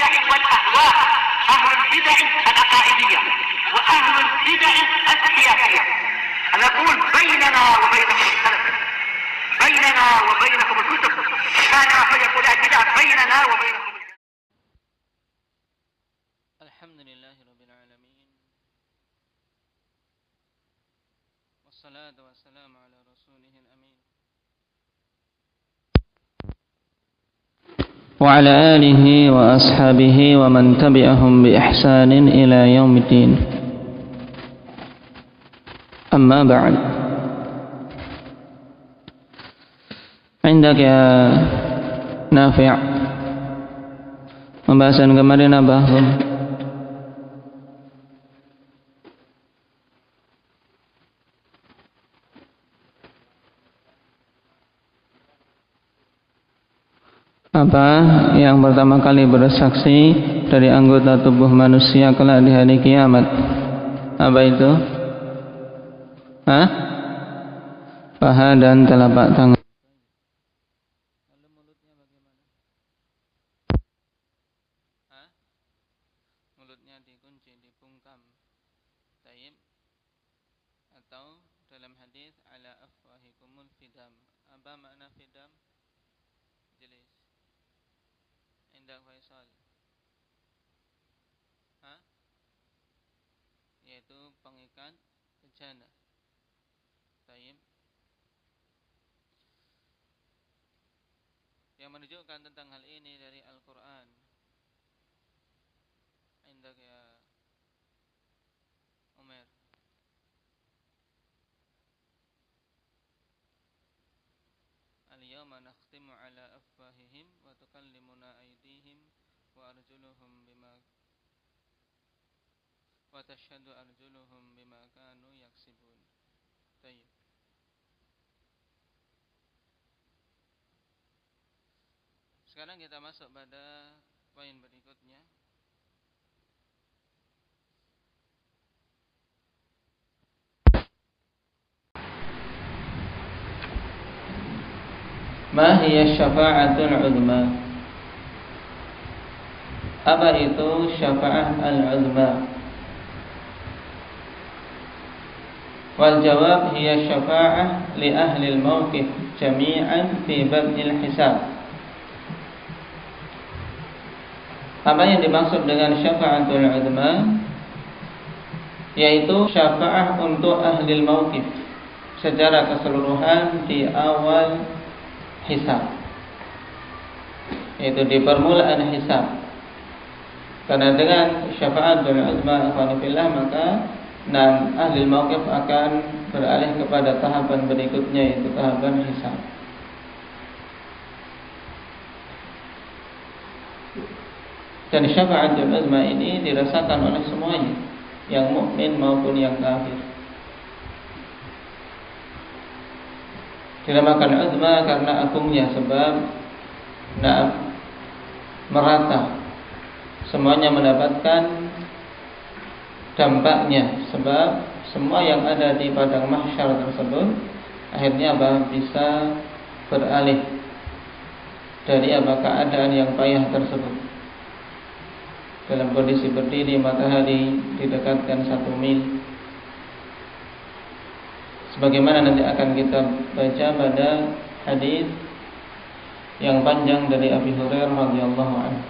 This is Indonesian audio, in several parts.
البدع والأهواء، أهل البدع العقائدية وأهل البدع السياسية. نقول بيننا وبينكم السلف، بيننا وبينكم الكتب، كان فيقول البدع بيننا وبينكم. الحمد لله رب العالمين، والصلاة والسلام على رسوله الأمين وعلى آله وأصحابه ومن تبعهم بإحسان إلى يوم الدين. أما بعد، عندك يا نافع pembahasan kemarin apa? Apa yang pertama kali bersaksi dari anggota tubuh manusia kelak di hari kiamat? Apa itu? Paha dan telapak tangan. Lalu mulutnya bagaimana? Mulutnya dikunci, dibungkam. Taib. Atau dalam hadis ala afwahikumul fidam. Apa makna fidam? Jelis. Indah Faisal, yaitu pengikat bejana. Taib. Yang menunjukkan tentang hal ini dari Al-Quran. Indah ya Umar. Al-yawma nakhtimu ala afwahihim wa tukallimuna aydihim wa arjuluhum bima wa tashhadu arjuluhum bima kanu yaksibun. Baik. Sekarang kita masuk pada poin berikutnya. Ma hiya syafa'atul uzma? Apa itu syafa'ah al-uzma? Wal jawab hiya syafa'ah li ahli al-mawqif jami'an fi bad'il hisab. Apa yang dimaksud dengan syafa'atul uzma? Yaitu syafa'ah untuk ahli al-mawqif secara keseluruhan di awal hisab, yaitu di permulaan hisab. Karena dengan syafa'atul uzma ikhwanifillah, maka ahli mauqif akan beralih kepada tahapan berikutnya, yaitu tahapan hisab. Dan syafa'atul uzma ini dirasakan oleh semuanya, yang mukmin maupun yang kafir. Dinamakan uzma karena agungnya, sebab merata, semuanya mendapatkan dampaknya, sebab semua yang ada di padang mahsyar tersebut akhirnya bisa beralih dari keadaan yang payah tersebut. Dalam kondisi berdiri, matahari didekatkan 1 mil, sebagaimana nanti akan kita baca pada hadis yang panjang dari Abi Hurairah radhiyallahu anhu.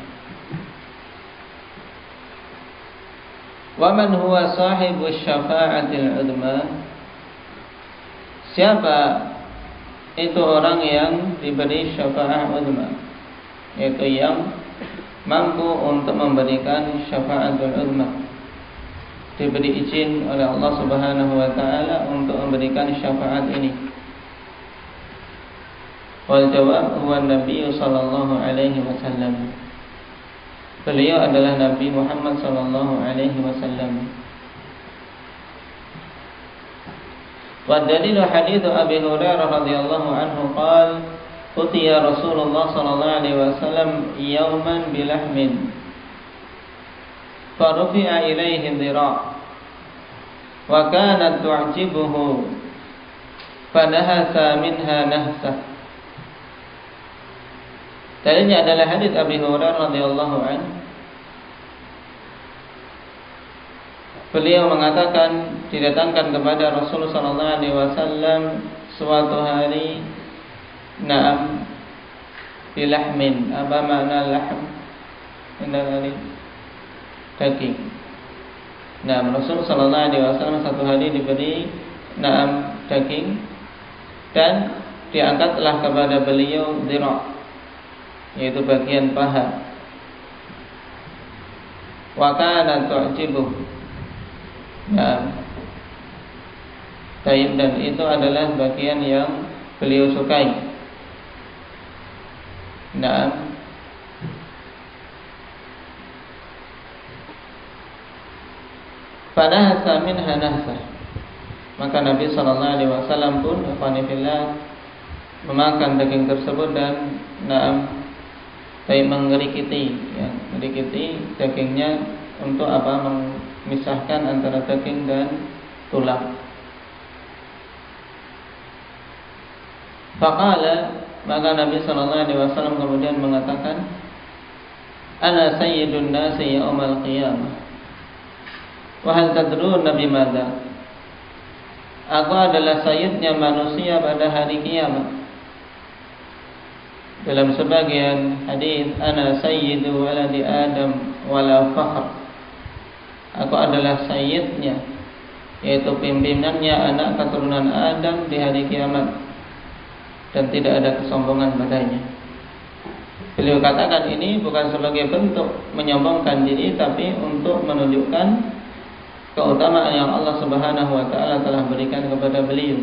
Wa man huwa sahibu syafa'atil uzma? Siapa itu orang yang diberi syafa'ah uzma, yaitu yang mampu untuk memberikan syafa'atul uzma, diberi izin oleh Allah Subhanahu wa taala untuk memberikan syafaat ini. Wal jawab huwa Nabi sallallahu alaihi wasallam. Beliau adalah Nabi Muhammad sallallahu alaihi wasallam. Wa dalilu hadits Abi Hurairah radhiyallahu anhu qala utiya Rasulullah sallallahu alaihi wasallam yawman bilahmin farufi'a ilaihi dhira' wa kanat tu'jibuhu fanahasa minha nahsah. Dalilnya adalah hadis Abi Hurairah radhiyallahu anhu beliau mengatakan didatangkan kepada Rasulullah sallallahu alaihi wasallam suatu hari na'am bilahmin. Apa makna lahm? Daging. Nah, Rasulullah sallallahu alaihi wasallam satu hari diberi na'am daging dan diangkatlah kepada beliau dhira', yaitu bagian paha. Wa kana tu'jibuh. Nah, taib, dan itu adalah bagian yang beliau sukai. Nah, fanahasa minha nahsah, maka Nabi sallallahu alaihi wasallam pun afanillah memakan daging tersebut dan mengerikiti, ya, mengerikiti dagingnya untuk apa? Memisahkan antara daging dan tulang. Faqala, maka Nabi sallallahu alaihi wasallam kemudian mengatakan, ana sayyidun nasi yaumal qiyamah. Wa hal tadruna bimadza? Aku adalah sayyidnya manusia pada hari kiamat. Dalam sebagian hadis, ana sayyidu waladi Adam wala fakhr. Aku adalah sayyidnya, yaitu pimpinannya anak keturunan Adam di hari kiamat, dan tidak ada kesombongan padanya. Beliau katakan ini bukan sebagai bentuk menyombongkan diri, tapi untuk menunjukkan keutamaan yang Allah Subhanahu wa taala telah berikan kepada beliau.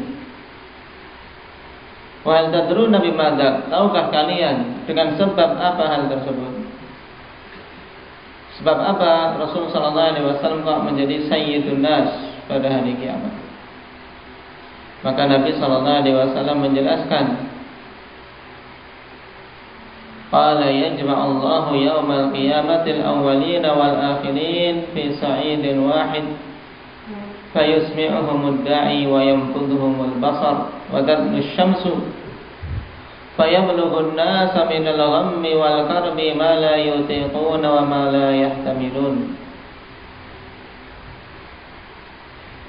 Wa hal tadruna bimadza? Tahukah kalian dengan sebab apa hal tersebut? Sebab apa Rasulullah sallallahu alaihi wasallam kok menjadi sayyidun nas pada hari kiamat? Maka Nabi sallallahu alaihi wasallam menjelaskan, qala yajma'u Allahu yaumal qiyamatil awwalina wal akhirin fi sa'idin wahid fayusmi'uhumud da'i wa yanfudhuhumul basar wa tadnu syamsu fayablughu an-nasa minal ghammi wal karbi ma la yutiquna wa ma la yahtamilun.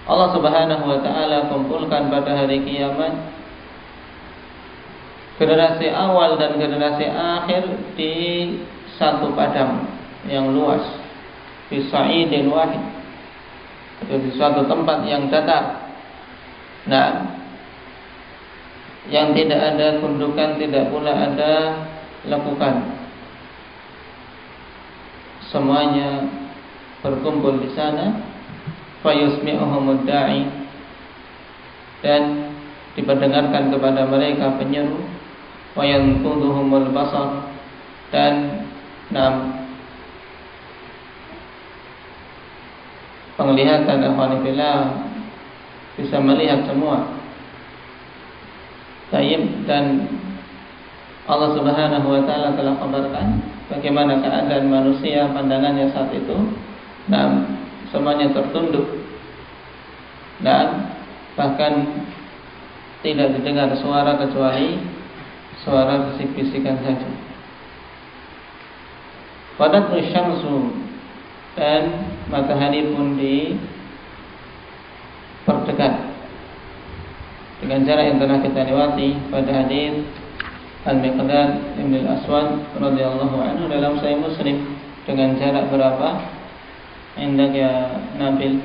Allah Subhanahu wa taala kumpulkan pada hari kiamat generasi awal dan generasi akhir di satu padang yang luas, fi sa'idin wahid, atau di suatu tempat yang datar. Nah, yang tidak ada gundukan, tidak pula ada lekukan. Semuanya berkumpul di sana. Fayusmi'uhumud da'i, dan diperdengarkan kepada mereka penyeru. Wa yanfudhuhumul basar, dan penglihatan akhwanillah bisa melihat semua. Tayyib, dan Allah Subhanahu wa taala telah kabarkan bagaimana keadaan manusia pandangannya saat itu. Semuanya tertunduk dan bahkan tidak didengar suara kecuali suara bisik-bisikan saja. Pada syamsu, dan matahari pun diperdekat dengan cara yang telah kita lewati pada hadis Al-Miqdad Ibn Al-Aswad radhiyallahu anhu dalam Sahih Muslim, dengan jarak berapa? Indak ya Nabil,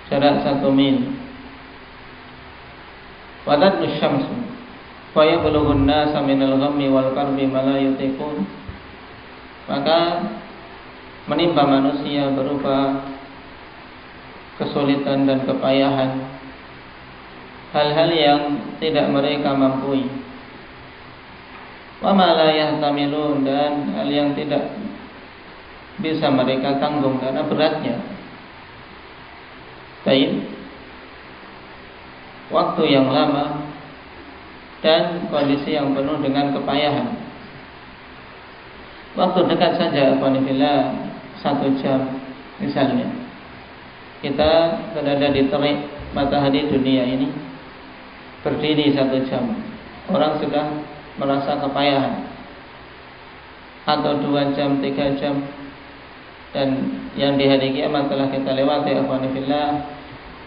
jarak 1 mil. Wadat syamsu fa yablughu an-nasa minal ghammi wal karbi ma la yutiqun, maka menimpa manusia berupa kesulitan dan kepayahan, hal-hal yang tidak mereka mampu. Wa ma la yahtamilun, dan hal yang tidak bisa mereka tanggung karena beratnya. Baik, waktu yang lama dan kondisi yang penuh dengan kepayahan. Waktu dekat saja, alhamdulillah, 1 jam misalnya, kita berada di terik matahari dunia ini, berdiri 1 jam, orang sudah merasa kepayahan. Atau 2 jam, 3 jam, dan yang di hari kiamat telah kita lewati, akhwani fillah.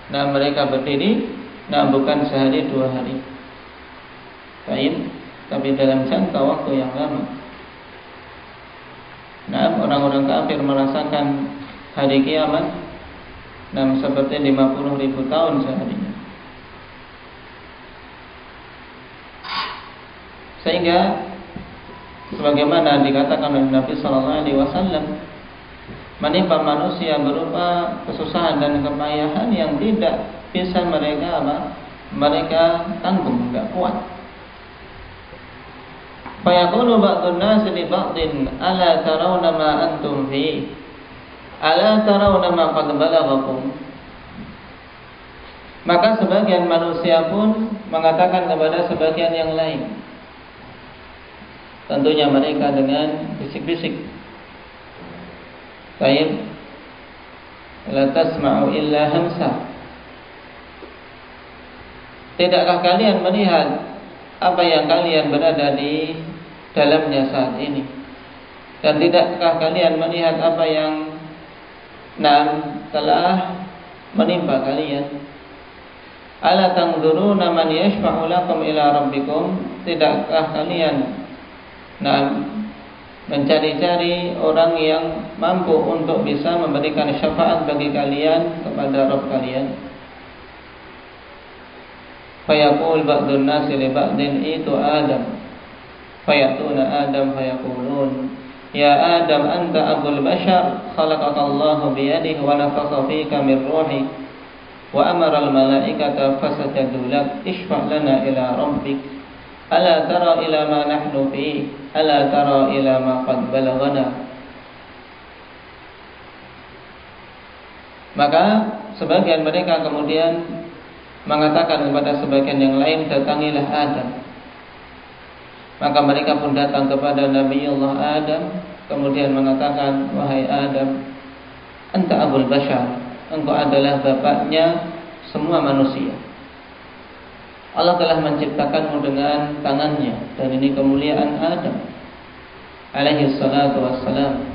Nah, mereka berdiri, nah bukan sehari 2 hari, baik, tapi dalam jangka waktu yang lama. Nah, orang-orang kafir merasakan hari kiamat, nah seperti 50.000 tahun seharinya. Sehingga sebagaimana dikatakan oleh Nabi sallallahu alaihi wasallam, menimpa manusia berupa kesusahan dan kepayahan yang tidak bisa mereka tanggung, enggak kuat. Fa yaqulu ba'dun nas li ba'din ala tarawna ma antum fi, ala tarawna ma qad balaghakum. Maka sebagian manusia pun mengatakan kepada sebagian yang lain, tentunya mereka dengan bisik-bisik, baik, la tasma'u illa hamsa. Tidakkah kalian melihat apa yang kalian berada di dalamnya saat ini? Dan tidakkah kalian melihat apa yang telah menimpa kalian? Ala tanzuruna man yashfa'u lakum ila rabbikum. Tidakkah kalian mencari-cari orang yang mampu untuk bisa memberikan syafaat bagi kalian kepada Rabb kalian? Fayaqul ba'dun nasi li ba'din itu Adam, fayatuna Adam fayaqulun ya Adam anta abul bashar, khalaqaka Allahu biyadihi wa nafakha fika min ruhi wa amara al malaikata fasajadu lak, ishfa' lana ila rabbik, ala tara ila ma nahnu fi, ala tara ila ma qad balaghana. Maka sebagian mereka kemudian mengatakan kepada sebagian yang lain, datangilah Adam. Maka mereka pun datang kepada Nabi Allah Adam, kemudian mengatakan, wahai Adam, anta abul bashar, engkau adalah bapaknya semua manusia. Allah telah menciptakanmu dengan tangannya, dan ini kemuliaan Adam alaihi salatu wassalam.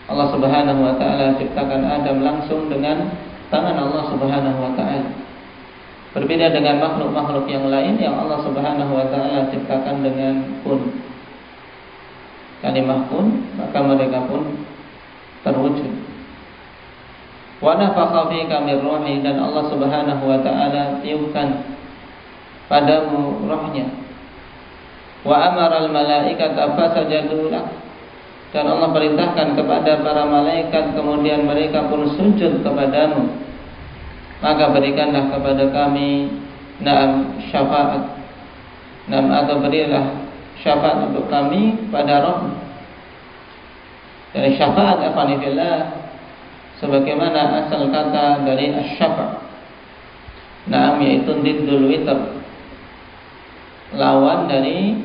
Allah subhanahu wa ta'ala ciptakan Adam langsung dengan tangan Allah subhanahu wa ta'ala. Berbeda dengan makhluk-makhluk yang lain yang Allah subhanahu wa ta'ala ciptakan dengan kun, kalimah kun, maka mereka pun terwujud. Wa nafakha fika min ruhi, dan Allah subhanahu wa ta'ala tiupkan padamu rohnya. Wa amara al malaikata fasajadu lak, dan Allah perintahkan kepada para malaikat, kemudian mereka pun sujud kepadamu. Maka berikanlah kepada kami syafaat, atau berilah syafaat untuk kami pada roh. Dari syafaat afanillah, sebagaimana asal kata dari asy-syafa', yaitu diddul witr, lawan dari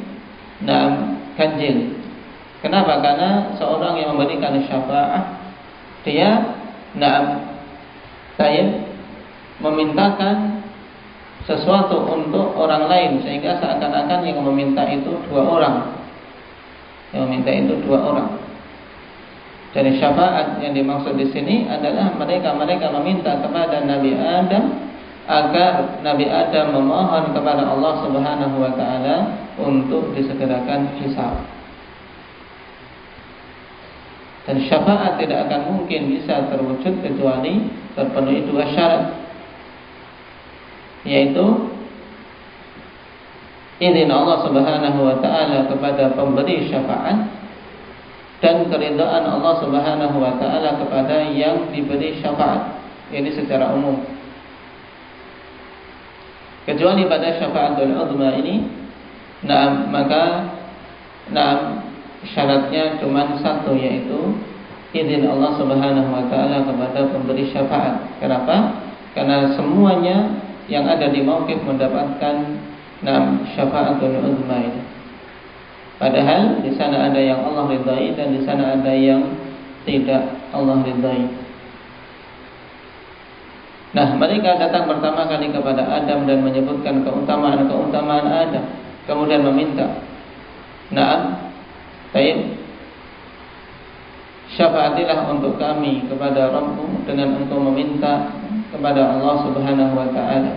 ganjil. Kenapa? Karena seorang yang memberikan syafa'ah, dia memintakan sesuatu untuk orang lain, sehingga seakan-akan yang meminta itu 2 orang. Yang meminta itu 2 orang. Dari syafaat yang dimaksud di sini adalah mereka meminta kepada Nabi Adam agar Nabi Adam memohon kepada Allah Subhanahu wa taala untuk disegerakan hisab. Dan syafaat tidak akan mungkin bisa terwujud kecuali terpenuhi 2 syarat, yaitu izin Allah Subhanahu wa taala kepada pemberi syafaat dan keridhaan Allah Subhanahu wa taala kepada yang diberi syafaat. Ini secara umum. Kecuali pada syafaatul uzma ini, maka syaratnya cuma 1, yaitu izin Allah Subhanahu wa taala kepada pemberi syafaat. Kenapa? Karena semuanya yang ada di mauqif mendapatkan syafaatul uzma ini. Padahal di sana ada yang Allah ridai dan di sana ada yang tidak Allah ridai. Mereka datang pertama kali kepada Adam dan menyebutkan keutamaan Adam, kemudian meminta syafaatilah untuk kami kepada Rabbmu dengan engkau meminta kepada Allah Subhanahu wa taala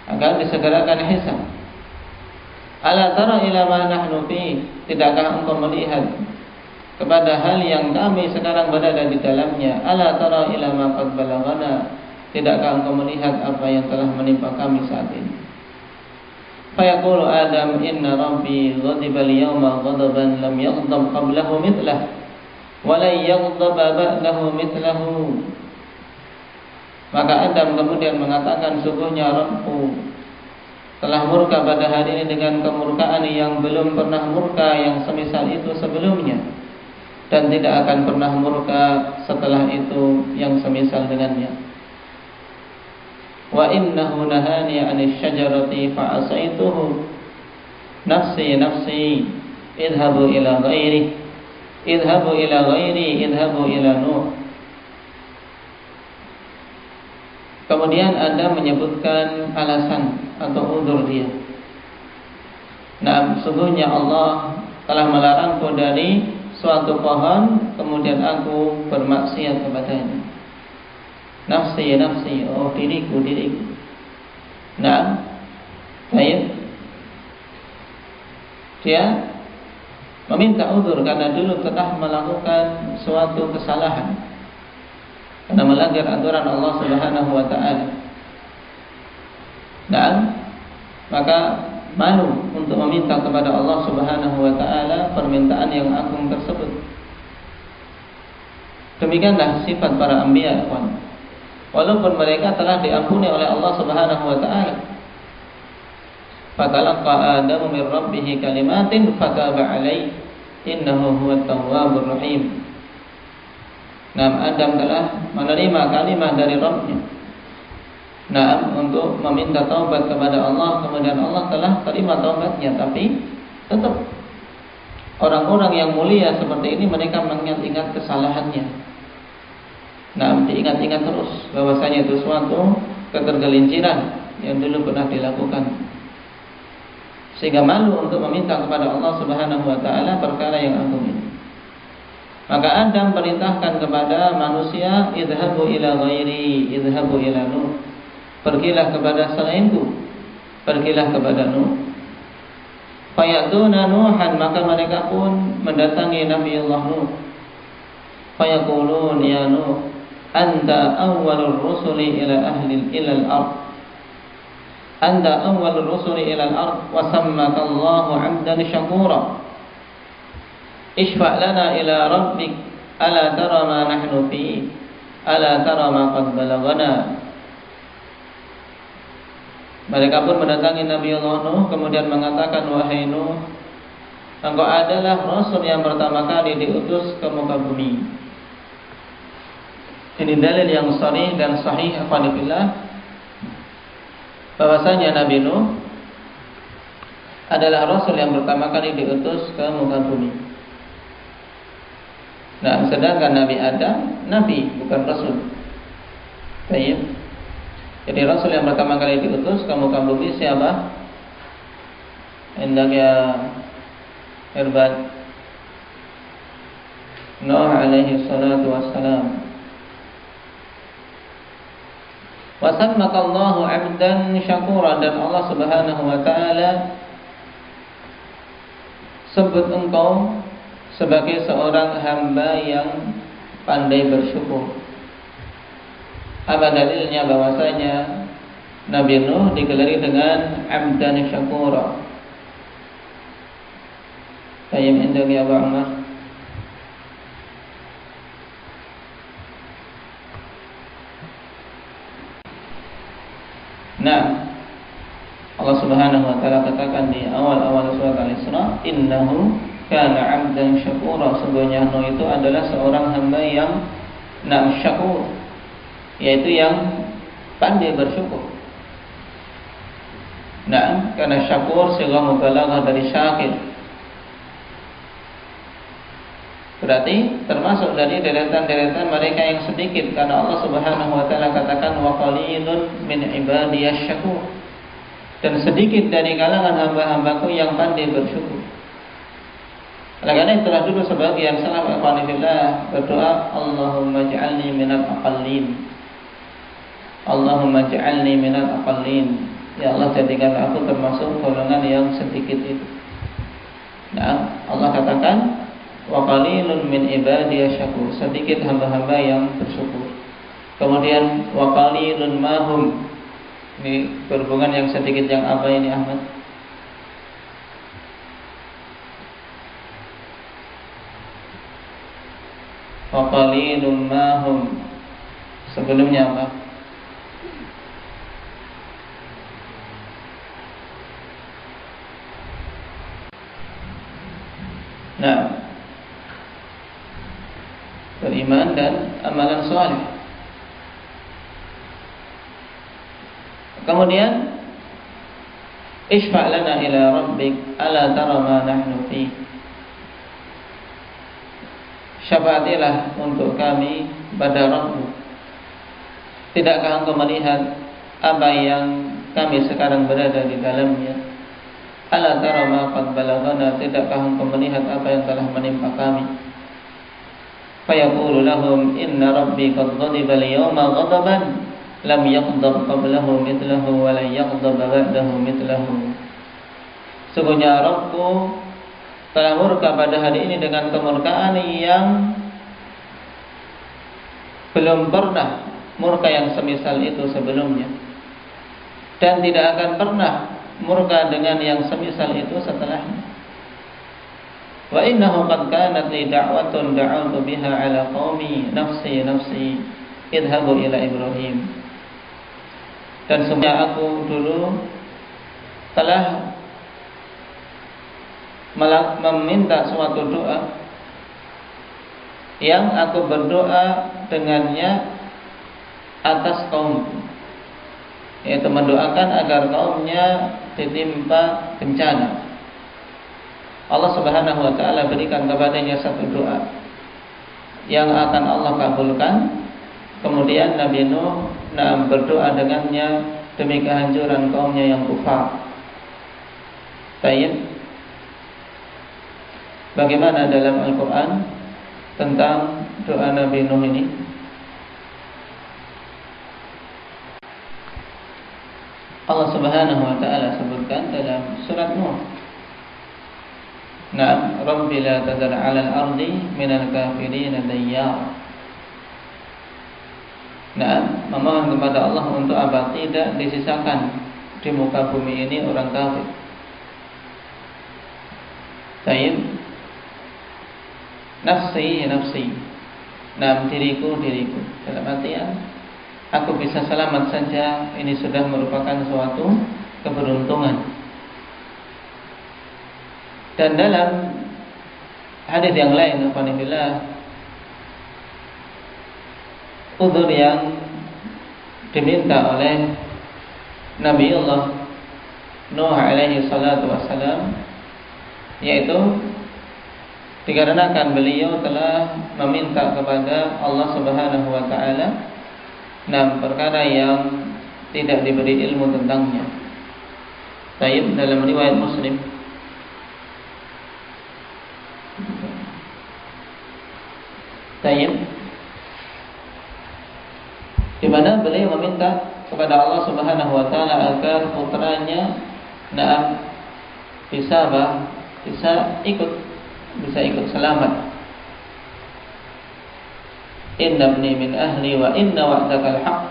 agar disegerakan hisab. Ala tara ila ma nahnu fi, tidakkah engkau melihat kepada hal yang kami sekarang berada di dalamnya? Ala tara ila ma qad balaghana, tidakkah engkau melihat apa yang telah menimpa kami saat ini? Fayaqulu Adam, inna rabbi ghadiba al-yawma ghadaban lam yaghdab qablahu mithlahu wa la yaghdab ba'dahu mithlahu. Maka Adam kemudian mengatakan, sungguhnya Rabbku telah murka pada hari ini dengan kemurkaan yang belum pernah murka yang semisal itu sebelumnya, dan tidak akan pernah murka setelah itu yang semisal dengannya. Wa innahu nahani 'anil syajarati fa asaituhu nafsi nafsi idhabu ila ghairi idhabu ila ghairi idhabu ila Nuh. Kemudian Adam menyebutkan alasan atau udzur dia. Nah, sungguhnya Allah telah melarangku dari suatu pohon, kemudian aku bermaksiat kepadanya. Nafsi, nafsi, oh diriku, diriku. Nah, baik. Dia meminta udzur karena dulu telah melakukan suatu kesalahan, karena melanggar aturan Allah Subhanahu wa taala. Dan maka malu untuk meminta kepada Allah Subhanahu wa taala permintaan yang agung tersebut. Demikianlah sifat para anbiya, kawan. Walaupun mereka telah diampuni oleh Allah Subhanahu wa taala. Fatalaqa Adamu min rabbih kalimatin fataba alaihi innahu huwat tawwabur rahim. Nah, Adam telah menerima kalimat dari Rabb-Nya. Nah, untuk meminta taubat kepada Allah, kemudian Allah telah terima taubatnya. Tapi tetap orang-orang yang mulia seperti ini, mereka mengingat-ingat kesalahannya. Nah, diingat-ingat terus bahwasanya itu suatu ketergelinciran yang dulu pernah dilakukan, sehingga malu untuk meminta kepada Allah Subhanahu wa taala perkara yang agung ini. Maka Adam perintahkan kepada manusia, idhabu ila ghairi, idhabu ila Nuh. Pergilah kepada selainku, pergilah kepada Nuh. Fayatuna Nuhan, maka mereka pun mendatangi Nabi Allah Nuh. Fayaqulun ya Nuh, anta awwalur rusuli ila ahli al-ard. Anta awwalur rusuli ila al-ard wa sammaka Allahu 'abdan syakura. Ishfa' lana ila rabbik, ala tara ma nahnu fi, ala tara ma qad balaghana. Mereka pun mendatangi Nabi Allah Nuh, kemudian mengatakan, wahai Nuh, engkau adalah Rasul yang pertama kali diutus ke muka bumi. Ini dalil yang sharih dan sahih, alhamdulillah, bahwasanya Nabi Nuh adalah Rasul yang pertama kali diutus ke muka bumi. Nah, sedangkan Nabi Adam, Nabi bukan Rasul. Baik. Jadi Rasul yang pertama kali diutus ke muka bumi siapa? Hendak ya Irbat Nuh alaihi salatu wassalam. Wa sammaka Allahu 'abdan syakura, dan Allah Subhanahu wa taala sebut engkau sebagai seorang hamba yang pandai bersyukur. Apa dalilnya bahwasanya Nabi Nuh digelari dengan 'abdan syakura? Tayyib indak ya Abu Umar. Nah, Allah Subhanahu wa taala katakan di awal-awal surat Al-Isra, innahu kana 'abdan syakura, sesungguhnya Nuh itu adalah seorang hamba yang syakur, yaitu yang pandai bersyukur. Nah, karena syakur sigha mubalaghah dari syakir, berarti termasuk dari deretan-deretan mereka yang sedikit, karena Allah Subhanahu wa taala katakan wa qalilun min ibadiyasy syakur, dan sedikit dari kalangan hamba-hambaku yang pandai bersyukur. Oleh karena itulah dulu sebagian salaf ikhwanillah berdoa, Allahumma ja'alni minal aqallin. Allahumma ja'alni minal aqallin. Ya Allah, jadikan aku termasuk golongan yang sedikit itu. Nah, Allah katakan, wa qalilun min ibadiyasy syakur. Sedikit hamba-hamba yang bersyukur. Kemudian wa qalilun mahum. Ini berhubungan yang sedikit yang apa ini Ahmad? Wa qalilun mahum. Sebelumnya apa? Nah, beriman dan amalan saleh. Kemudian isfa' lana ila rabbik ala tara ma nahnu fi. Syafaatilah untuk kami pada Rabb-Mu. Tidakkah engkau melihat apa yang kami sekarang berada di dalamnya? Ala tara ma qad balaghana, tidakkah engkau melihat apa yang telah menimpa kami? Fayaqulu lahum inna rabbi qad ghadiba al-yawma ghadaban lam yaghdab qablahu mithlahu wa la yaghdab ba'dahu mithlahu. Sungguhnya Rabbku telah murka pada hari ini dengan kemurkaan yang belum pernah murka yang semisal itu sebelumnya, dan tidak akan pernah murka dengan yang semisal itu setelahnya. Wa innahu qad kanat li da'watun da'awtu biha ala qaumi nafsi nafsi idhabu ila Ibrahim. Dan sebenarnya aku dulu telah meminta suatu doa yang aku berdoa dengannya atas kaum, yaitu mendoakan agar kaumnya ditimpa bencana. Allah Subhanahu wa taala berikan kepadanya satu doa yang akan Allah kabulkan. Kemudian Nabi Nuh berdoa dengannya demi kehancuran kaumnya yang kufar. Baik. Bagaimana dalam Al-Quran tentang doa Nabi Nuh ini? Allah Subhanahu wa taala sebutkan dalam surat Nuh. Naam, Rabbi la tadar 'alal ardi minal kafirin dayyar. Naam, memohon kepada Allah untuk apa? Tidak disisakan di muka bumi ini orang kafir. Baik. Nafsi, nafsi. Nah, diriku, diriku. Dalam artian, aku bisa selamat saja, ini sudah merupakan suatu keberuntungan. Dan dalam hadis yang lain, alhamdulillah, udzur yang diminta oleh Nabi Allah Nuh alaihi salatu wassalam, yaitu dikarenakan beliau telah meminta kepada Allah Subhanahu wa taala 6 perkara yang tidak diberi ilmu tentangnya. Baik, dalam riwayat Muslim di mana beliau meminta kepada Allah Subhanahu wa taala agar putranya bisa ikut selamat. Inna ibni min ahli wa inna wa'dakal haq.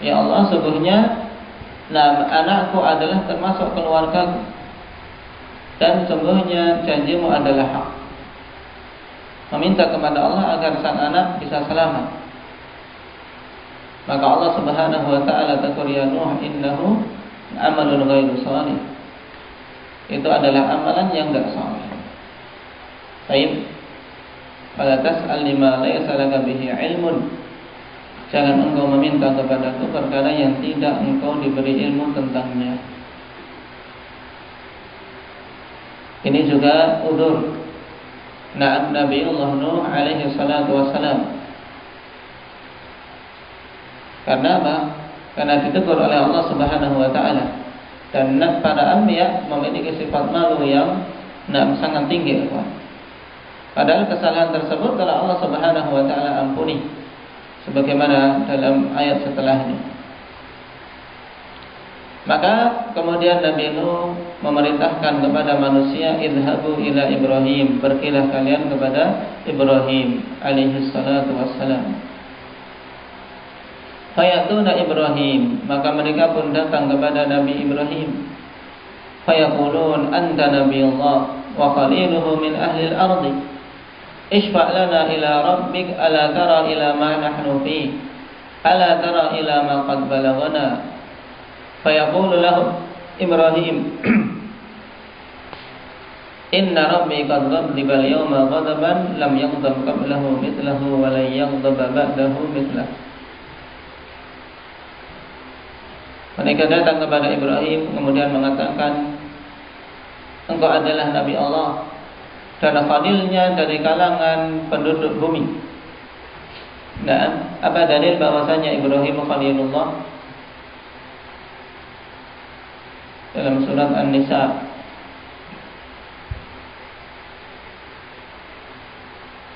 Ya Allah, sungguhnya anakku adalah termasuk keluargaku, dan sungguhnya janjimu adalah hak. Meminta kepada Allah agar sang anak bisa selamat. Maka Allah Subhanahu wa taala tegur, ya Nuh, innahu amalun ghairu shalih. Itu adalah amalan yang enggak saleh. Baik. Fala tas'al lima laysa laka bihi ilmun. Jangan engkau meminta kepadaku perkara yang tidak engkau diberi ilmu tentangnya. Ini juga udzur Nabi Allah Nuh alaihi salatu wassalam. Karena apa? Karena ditegur oleh Allah Subhanahu wa taala. Dan para anbiya memiliki sifat malu yang sangat tinggi. Padahal kesalahan tersebut telah Allah Subhanahu wa taala ampuni sebagaimana dalam ayat setelahnya. Maka kemudian Nabi Nuh memerintahkan kepada manusia, idhabu ila Ibrahim, pergilah kalian kepada Ibrahim alaihi salatu wassalam. Fayatuna Ibrahim, maka mereka pun datang kepada Nabi Ibrahim. Fayaqulun anta nabiyullah wa qaliluhu min ahli al-ardi. Ishfa' lana ila rabbik ala tara ila ma nahnu fi. Ala tara ila ma qad balaghana. Fayaqulu lahu Ibrahim inna rabbi qad ghadiba al-yawma ghadaban lam yaghdab qablahu mithlahu wa la yaghdab ba'dahu mithlahu. Mereka datang kepada Ibrahim kemudian mengatakan, engkau adalah Nabi Allah dan khalilnya dari kalangan penduduk bumi. Dan apa dalil bahwasanya Ibrahim khalilullah? Dalam surat An-Nisa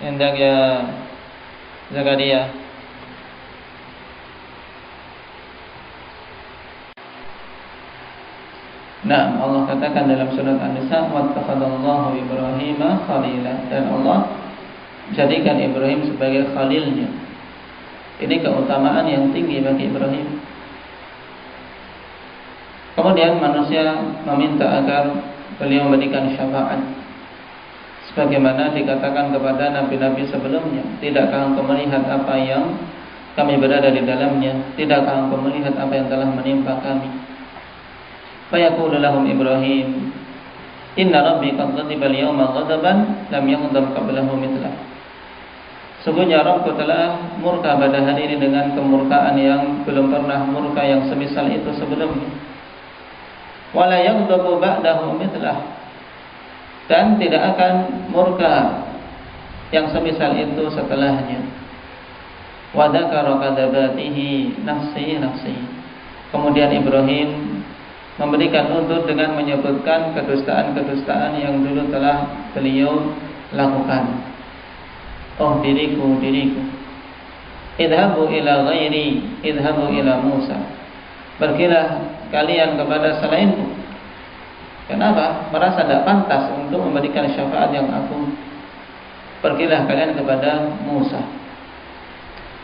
yang ya Zakaria Nah, Allah katakan dalam surat An-Nisa, wattakhadallahu Ibrahima khalila, dan Allah jadikan Ibrahim sebagai khalilnya. Ini keutamaan yang tinggi bagi Ibrahim. Kemudian manusia meminta agar beliau memberikan syafaat sebagaimana dikatakan kepada nabi-nabi sebelumnya, tidakkah engkau melihat apa yang kami berada di dalamnya, tidakkah engkau melihat apa yang telah menimpa kami. Fayaqulu lahum Ibrahim inna rabbi qad ghadiba al-yawma ghadaban lam yaghdab qablahu mithlahu. Sungguhnya Rabbku telah murka pada hari ini dengan kemurkaan yang belum pernah murka yang semisal itu sebelumnya. Wala yaghdabu ba'dahu mithlah, dan tidak akan murka yang semisal itu setelahnya. Wa dzakara kadzabatihi nafsi nafsi. Kemudian Ibrahim memberikan unsur dengan menyebutkan kedustaan-kedustaan yang dulu telah beliau lakukan. Oh diriku, diriku. Idhabu ila ghairi, idhabu ila Musa. Pergilah kalian kepada selainku. Kenapa? Merasa tidak pantas untuk memberikan syafaat yang agung. Pergilah kalian kepada Musa.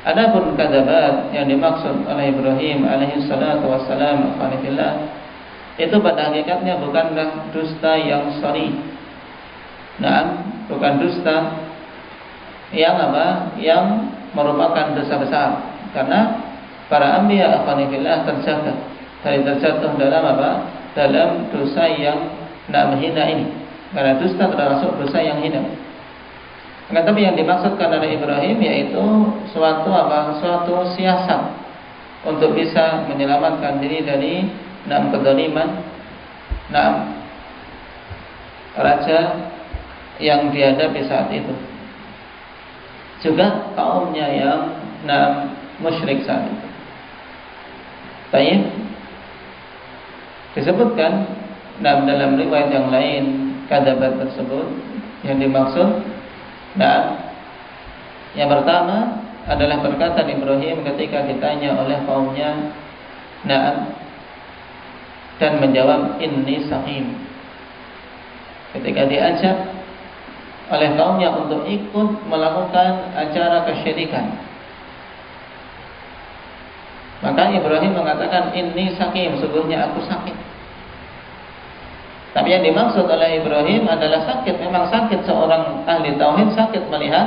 Adapun kadzabat yang dimaksud oleh Ibrahim alaihi salatu wassalam itu pada hakikatnya bukanlah dusta yang sharih. Nah, bukan dusta yang apa? Yang merupakan dosa besar. Karena para anbiya afanillah terjaga dari terjatuh dalam apa? Dalam dosa yang menghina ini. Karena dusta termasuk dosa yang hina. Tapi yang dimaksudkan oleh Ibrahim yaitu suatu apa? Suatu siasat untuk bisa menyelamatkan diri dari kezaliman raja yang dihadapi saat itu. Juga kaumnya yang musyrik saat itu. Baik. Disebutkan dalam riwayat yang lain kadzabat tersebut yang dimaksud yang pertama adalah perkataan Ibrahim ketika ditanya oleh kaumnya dan menjawab inni saqim. Ketika diajak oleh kaumnya untuk ikut melakukan acara kesyirikan, maka Ibrahim mengatakan inni saqim, sungguhnya aku sakit. Tapi yang dimaksud oleh Ibrahim adalah sakit. Memang sakit, seorang ahli tauhid sakit melihat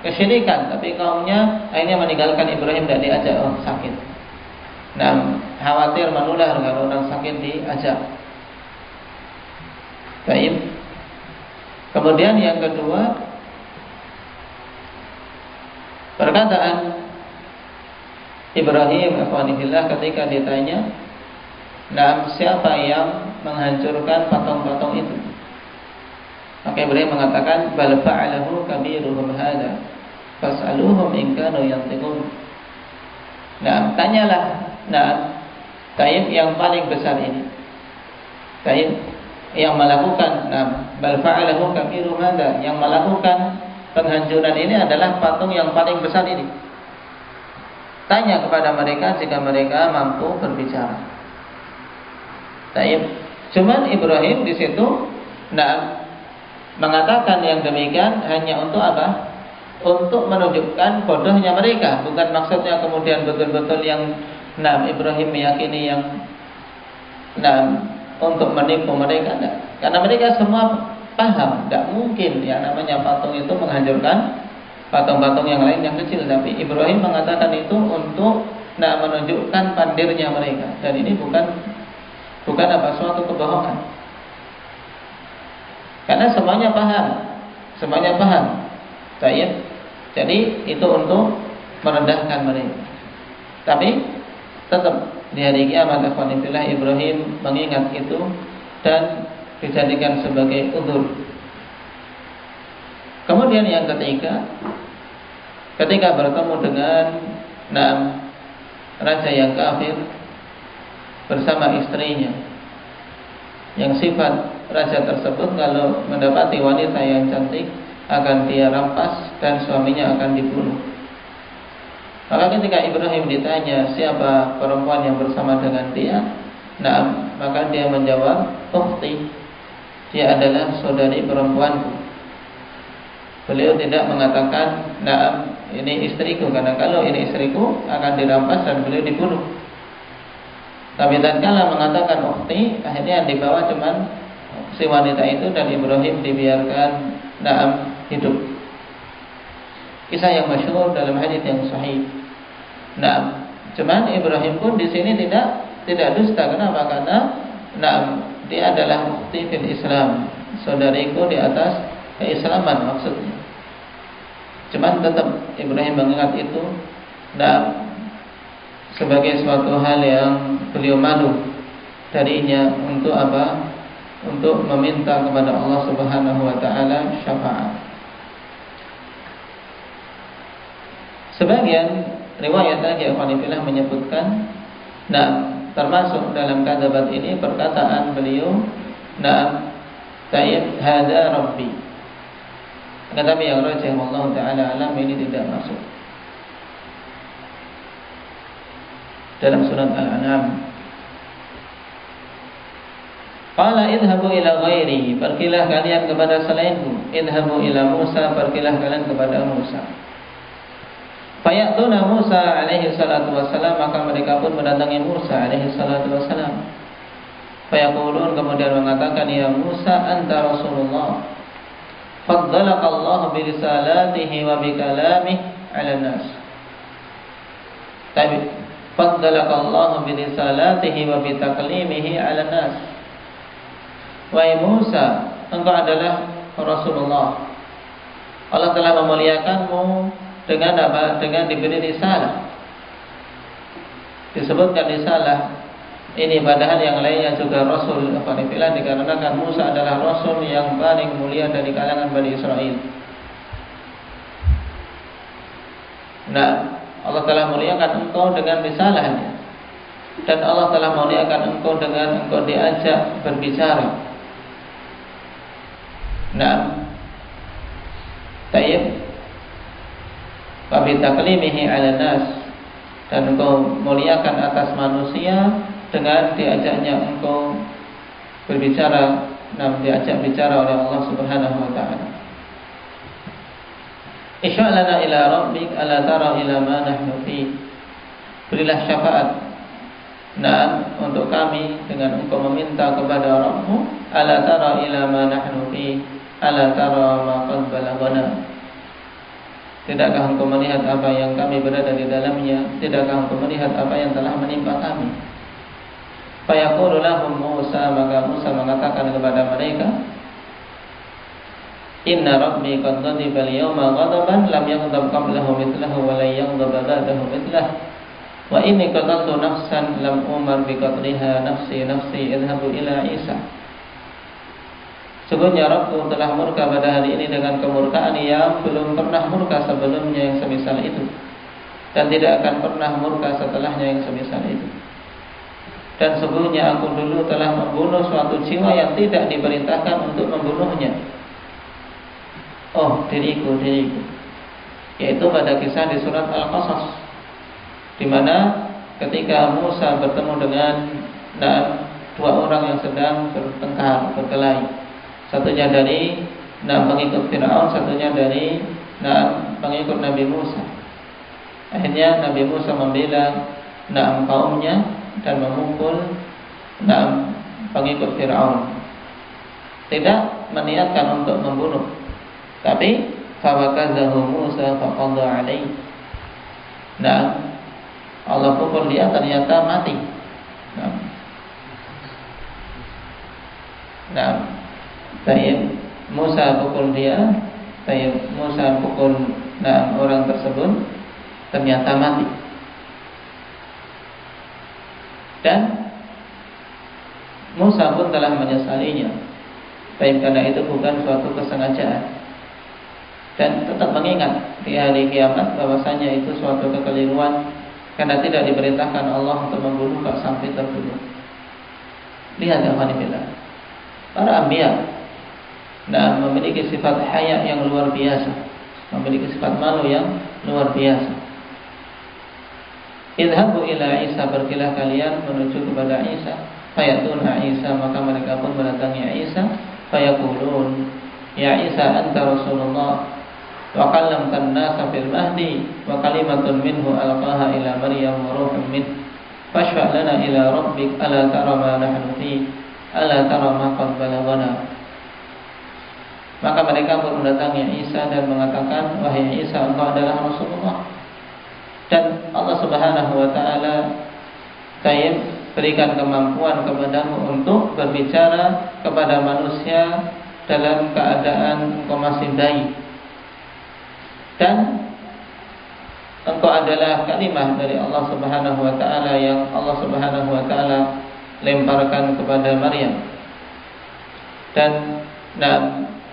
kesyirikan, tapi kaumnya akhirnya meninggalkan Ibrahim dan diajak sakit. Khawatir menular kalau orang sakit diajak. Baik. Kemudian yang kedua, perkataan Ibrahim ketika ditanya, siapa yang menghancurkan patung-patung itu? Maka Ibrahim mengatakan, bal fa'alahu kabiruhum hadza fas'aluhum in kanu yantiqun. Tanyalah taib yang paling besar ini. Taib yang melakukan bal fa'alahu kabiruhum hadza, yang melakukan penghancuran ini adalah patung yang paling besar ini. Tanya kepada mereka jika mereka mampu berbicara. Taib. Cuman Ibrahim di situ mengatakan yang demikian hanya untuk apa? Untuk menunjukkan bodohnya mereka, bukan maksudnya kemudian betul-betul yang Ibrahim meyakini yang untuk menipu mereka. Karena mereka semua paham, tidak mungkin yang namanya patung itu menghancurkan patung-patung yang lain yang kecil. Tapi Ibrahim mengatakan itu untuk menunjukkan pandirnya mereka. Dan ini bukan suatu kebohongan. Karena semuanya paham. Jadi itu untuk merendahkan mereka. Tapi tetap di hari kiamat Ibrahim mengingat itu dan dijadikan sebagai udzur. Kemudian yang ketiga, ketika bertemu dengan raja yang kafir bersama istrinya, yang sifat raja tersebut kalau mendapati wanita yang cantik akan dia rampas dan suaminya akan dibunuh. Maka ketika Ibrahim ditanya siapa perempuan yang bersama dengan dia, maka dia menjawab, ukhti, dia adalah saudari perempuanku. Beliau tidak mengatakan, ini istriku, karena kalau ini istriku akan dirampas dan beliau dibunuh. Tapi tatkala mengatakan ukhti, akhirnya yang dibawa cuman si wanita itu dan Ibrahim dibiarkan hidup. Kisah yang masyhur dalam hadis yang sahih. Cuman Ibrahim pun di sini tidak dusta. Kenapa? Karena dia adalah ukhti fil Islam, saudariku di atas keislaman maksudnya. Cuman tetap Ibrahim mengingat itu sebagai suatu hal yang beliau malu darinya. Untuk apa? Untuk meminta kepada Allah Subhanahu wa taala syafaat. Sebagian riwayat lagi Al-Qanifillah menyebutkan termasuk dalam kadzdzab ini perkataan beliau tayyib hada rabbi. Tetapi yang rajih Allah taala alam ini tidak masuk dalam surat Al-An'am. Qala idhabu ila ghairi, pergilah kalian kepada selainku. Idhabu ila Musa, pergilah kalian kepada Musa. Fayatuna Musa alaihi salatu wassalam, maka mereka pun mendatangi Musa alaihi salatu wassalam. Fayaqulun, kemudian mengatakan, ya Musa anta Rasulullah, faddalaka Allah bi risalatihi wa bi kalamihi 'ala nas. Tapi faddalaka Allah bi risalatihi wa bi taklimihi 'ala nas. Wahai Musa, engkau adalah Rasulullah. Allah telah memuliakanmu dengan apa? Dengan diberi risalah. Disebutkan risalah ini padahal yang lainnya juga Rasul. Alhamdulillah, dikarenakan Musa adalah Rasul yang paling mulia dari kalangan Bani Israel. Allah telah muliakan engkau dengan risalahnya, dan Allah telah muliakan engkau dengan engkau diajak berbicara. Tayyib wa bi taklimihi 'ala nas, dan engkau muliakan atas manusia dengan diajaknya engkau berbicara, diajak bicara oleh Allah Subhanahu wa taala. Isya'lana ila rabbik ala tara ila ma nahnu fi. Berilah syafaat untuk kami dengan engkau meminta kepada Rabbmu, ala tara ila ma nahnu fi, ala tara ma qad balaghana. Tidakkah engkau melihat apa yang kami berada di dalamnya? Tidakkah engkau melihat apa yang telah menimpa kami? Fayaqulu lahum Musa, maka Musa mengatakan kepada mereka, inna rabbi qad ghadiba al-yawma ghadaban lam yaghdab qablahu mithlahu wa la yaghdab ba'dahu mithlahu wa inni qataltu nafsan lam umar bi qatliha nafsi idhabu ila Isa. Sungguhnya Rabbku telah murka pada hari ini dengan kemurkaan yang belum pernah murka sebelumnya yang semisal itu, dan tidak akan pernah murka setelahnya yang semisal itu. dan sebelumnya aku dulu telah membunuh suatu jiwa yang tidak diperintahkan untuk membunuhnya. Oh, diriku. Yaitu pada kisah di surat Al-Qasas, di mana ketika Musa bertemu dengan dua orang yang sedang bertengkar, berkelahi. Satunya dari pengikut Fir'aun, satunya dari pengikut Nabi Musa. Akhirnya Nabi Musa membela kaumnya dan memukul pengikut Fir'aun. Tidak meniatkan untuk membunuh, tapi fawakazahu Musa faqadha alaihi. Allah pukul dia, ternyata mati. Musa pukul dia, Musa pukul orang tersebut, ternyata mati. Dan Musa pun telah menyesalinya, karena itu bukan suatu kesengajaan. Dan tetap mengingat di hari kiamat bahwasanya itu suatu kekeliruan, karena tidak diperintahkan Allah untuk membunuh kok sampai terbunuh. Lihat ya Alhamdulillah, para anbiya memiliki sifat haya yang luar biasa, memiliki sifat malu yang luar biasa. Idhabu ila Isa, pergilah kalian menuju kepada Isa. Fayatuna Isa, maka mereka pun mendatangi Isa. Fayaqulun, ya Isa anta Rasulullah wa kallamtan nasa fil mahdi wa kalimatun minhu alqaha ila Maryam wa ruhun min. Fashfa' lana ila rabbik ala tara ma nahnu fi ala tara ma qad balaghana. Maka mereka pun mendatangi Isa dan mengatakan, wahai Isa, engkau adalah Rasulullah, dan Allah Subhanahu wa taala berikan kemampuan kepadamu untuk berbicara kepada manusia dalam keadaan engkau masih bayi, dan engkau adalah kalimah dari Allah Subhanahu wa taala yang Allah Subhanahu wa taala lemparkan kepada Maryam, dan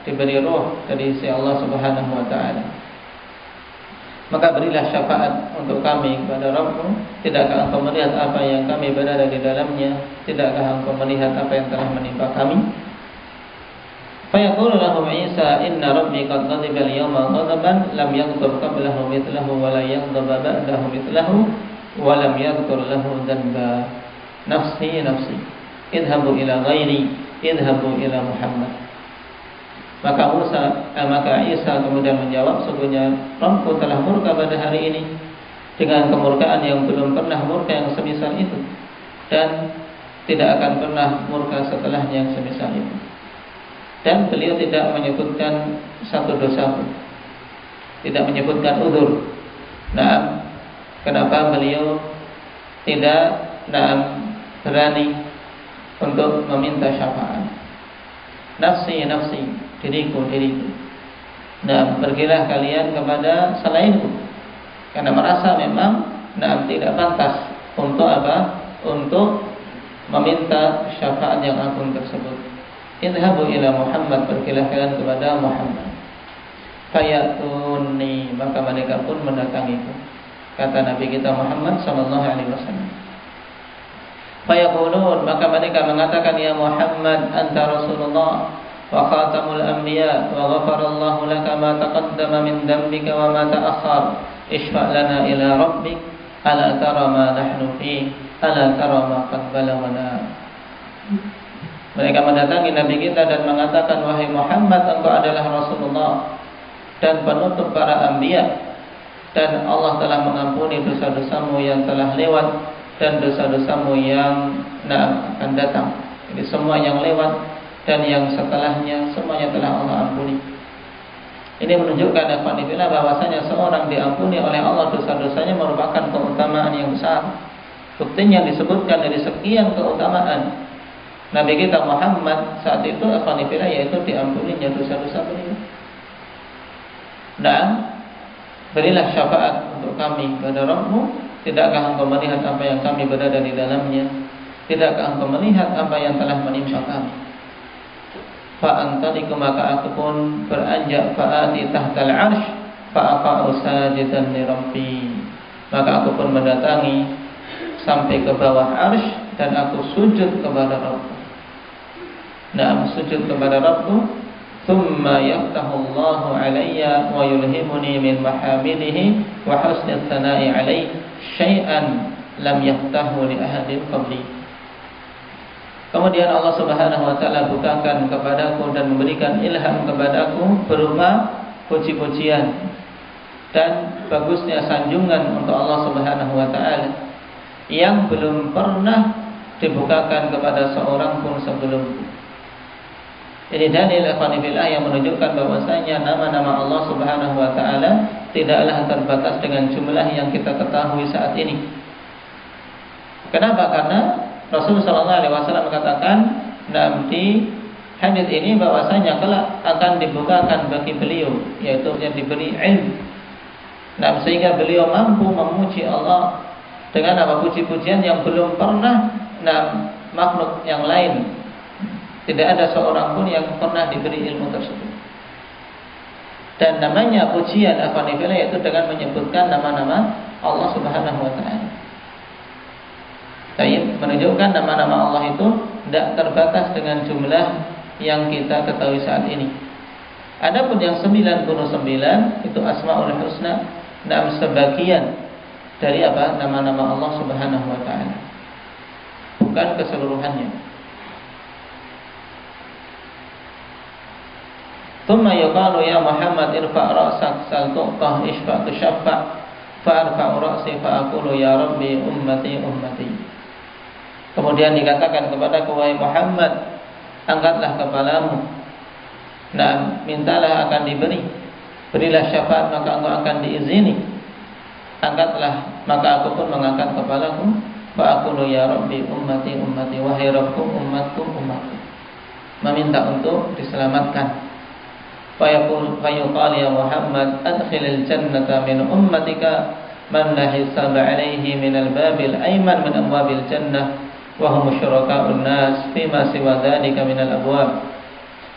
diberi roh dari sisi Allah Subhanahu wa taala. Maka berilah syafaat untuk kami kepada Rabbmu. Tidakkah engkau melihat apa yang kami berada di dalamnya? Tidakkah engkau melihat apa yang telah menimpa kami? Fayaqulu lahum Isa, inna rabbi qad ghadiba al-yawma ghadaban lam yaghdab qablahu mithlahu wa la yaghdab ba'dahu mithlahu wa lam yaghfir lahu dhanba. Nafsi idhabu ila ghairi, idhabu ila Muhammad. Maka Isa kemudian menjawab, sesungguhnya Rabbku telah murka pada hari ini dengan kemurkaan yang belum pernah murka yang semisal itu, dan tidak akan pernah murka setelahnya yang semisal itu. Dan beliau tidak menyebutkan satu dosa pun, tidak menyebutkan udzur. Kenapa beliau tidak berani untuk meminta syafaat? Nafsi, diriku. Pergilah kalian kepada selainku, karena merasa memang tidak pantas untuk untuk meminta syafaat yang agung tersebut. Idhabu ila Muhammad, pergilah kalian kepada Muhammad. Fayatuni, maka mereka pun mendatangiku. Kata Nabi kita Muhammad sallallahu alaihi wasallam. Fayaqulun, maka mereka mengatakan, ya Muhammad anta Rasulullah wa khatamul anbiya wa ghafarallahu laka ma taqaddama min dhanbika wa ma ta'akhkhar. Ishfa' lana ila rabbik ala tara ma nahnu fi ala tara ma qad balaghana. Mereka mendatangi Nabi kita dan mengatakan, wahai Muhammad, engkau adalah Rasulullah dan penutup para anbiya, dan Allah telah mengampuni dosa-dosamu yang telah lewat dan dosa-dosamu yang akan datang. Jadi semua yang lewat dan yang setelahnya semuanya telah Allah ampuni. Ini menunjukkan bahwasanya seorang diampuni oleh Allah dosa-dosanya merupakan keutamaan yang besar. Buktinya disebutkan dari sekian keutamaan Nabi kita Muhammad saat itu yaitu diampuninya dosa-dosa beliau. Dan berilah syafaat untuk kami kepada Rabbmu. Tidakkah engkau melihat apa yang kami berada di dalamnya? Tidakkah engkau melihat apa yang telah menimpa kami? Fa'antaliku, maka aku pun beranjak fa'ati tahtal arsh fa'aqa'u sajidan li rabbi. Maka aku pun mendatangi sampai ke bawah arsh dan aku sujud kepada Rabbku. Nah, sujud kepada Rabbku, thumma yaftahu Allahu alayya wa yulhimuni min mahamidihi wa husni tsana'i alayhi syai'an lam yaftahu li ahadin qabli. Kemudian Allah Subhanahu wa taala bukakan kepadaku dan memberikan ilham kepadaku berupa puji-pujian dan bagusnya sanjungan untuk Allah Subhanahu wa taala yang belum pernah dibukakan kepada seorang pun sebelumku. Ini dalil ikhwanillah yang menunjukkan bahwasanya nama-nama Allah Subhanahu wa taala tidaklah terbatas dengan jumlah yang kita ketahui saat ini. Kenapa? Karena Rasul sallallahu alaihi wasallam mengatakan di hadis ini bahwasanya kelak akan dibukakan bagi beliau, yaitu yang diberi ilmu. Sehingga beliau mampu memuji Allah dengan puji-pujian yang belum pernah makhluk yang lain. Tidak ada seorang pun yang pernah diberi ilmu tersebut. Dan namanya pujian yaitu dengan menyebutkan nama-nama Allah Subhanahu wa taala. Menunjukkan nama-nama Allah itu tidak terbatas dengan jumlah yang kita ketahui saat ini. Adapun yang 99 itu Asmaul Husna, sebagian dari nama-nama Allah Subhanahu wa taala. Bukan keseluruhannya. Thumma yuqalu ya Muhammad irfa' ra'sak sal tu'tah ishfa' tushaffa' fa'arfa'u ra'si fa'aqulu ya Rabbi ummati ummati. Kemudian dikatakan kepada wahai Muhammad, angkatlah kepalamu. Mintalah akan diberi. Berilah syafaat maka engkau akan diizini. Angkatlah maka aku pun mengangkat kepalaku. Fa'aqulu ya Rabbi ummati ummati, wahai Rabbku umatku umatku. Meminta untuk diselamatkan. Fayuqal ya Muhammad adkhilil jannata min ummatika man la hisaba alaihi min al-babil ayman min abwabil jannah wa hum syuraka'un nas fima siwa dzalika min al-abwab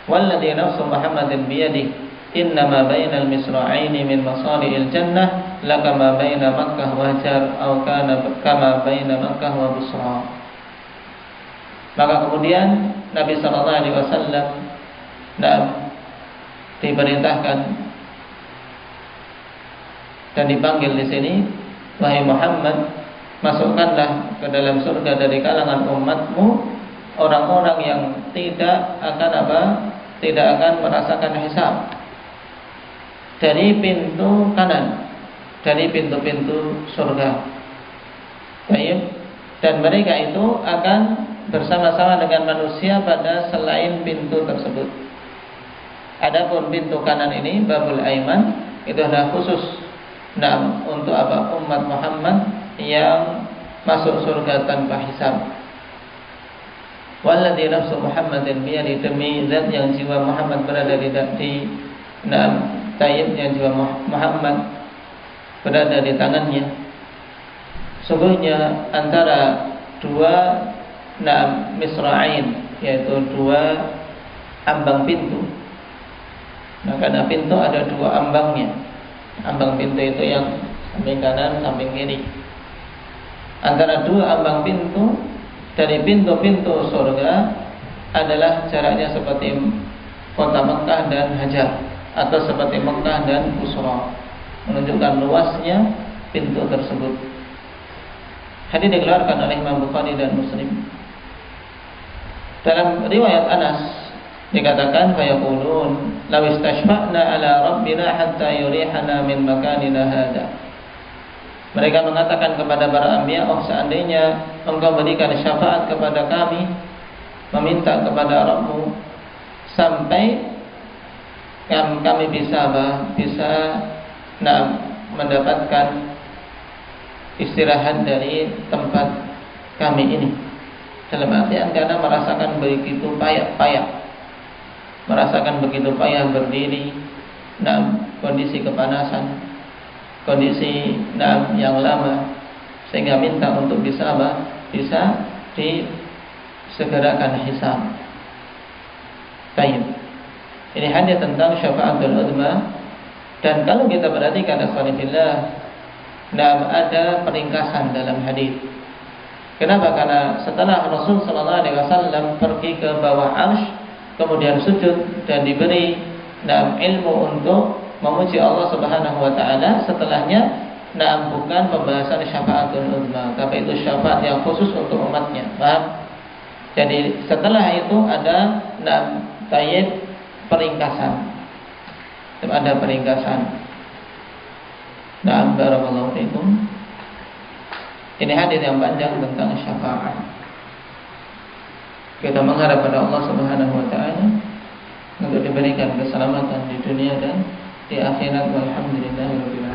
walladzi nafsu Muhammadin biyadihi innama bainal misra'aini min masari'il jannah lakama baina Makkah wa Hajar aw kana kama baina Makkah wa Busra. Maka kemudian Nabi sallallahu alaihi wasallam diperintahkan dan dipanggil di sini, wahai Muhammad, masukkanlah ke dalam surga dari kalangan umatmu orang-orang yang tidak akan merasakan hisab dari pintu kanan, dari pintu-pintu surga. Baik, dan mereka itu akan bersama-sama dengan manusia pada selain pintu tersebut. Adapun pintu kanan ini babul aiman itu adalah khusus untuk umat Muhammad yang masuk surga tanpa hisab. Walladzi nafsu Muhammadin biyadihi, demi zat yang jiwa Muhammad berada di tayyib, yang jiwa Muhammad berada di tangannya. Sungguhnya antara dua misra'ain, yaitu dua ambang pintu. Karena pintu ada dua ambangnya. Ambang pintu itu yang samping kanan, samping kiri. Antara dua ambang pintu dari pintu-pintu surga adalah jaraknya seperti kota Mekah dan Hajar, atau seperti Mekah dan Busra, menunjukkan luasnya pintu tersebut. Hadis dikeluarkan oleh Imam Bukhari dan Muslim. Dalam riwayat Anas dikatakan fayaqulun law istashfa'na ala rabbina hatta yurihana min makanina hadza. Mereka mengatakan kepada para anbiya, seandainya engkau berikan syafaat kepada kami, meminta kepada Rabbmu sampai kami bisa mendapatkan istirahat dari tempat kami ini. Dalam artian karena merasakan begitu payah berdiri dalam kondisi kepanasan, kondisi yang lama, sehingga minta untuk bisa disegerakan hisab. Baik. Ini hadis tentang syafaatul uzma, dan kalau kita perhatikan akhwanillah, ada peringkasan dalam hadis. Kenapa? Karena setelah Rasul sallallahu alaihi wasallam pergi ke bawah arsy, kemudian sujud dan diberi ilmu untuk memuji Allah Subhanahu wa taala, setelahnya bukan pembahasan syafaatul uzma, tapi itu syafaat yang khusus untuk umatnya. Paham? Jadi setelah itu ada tayyib peringkasan. Ada peringkasan. Barakallahu fiikum. Ini hadis yang panjang tentang syafaat. Kita mengharap pada Allah Subhanahu wa taala untuk diberikan keselamatan di dunia dan di akhirat. Walhamdulillahirabbil alamin.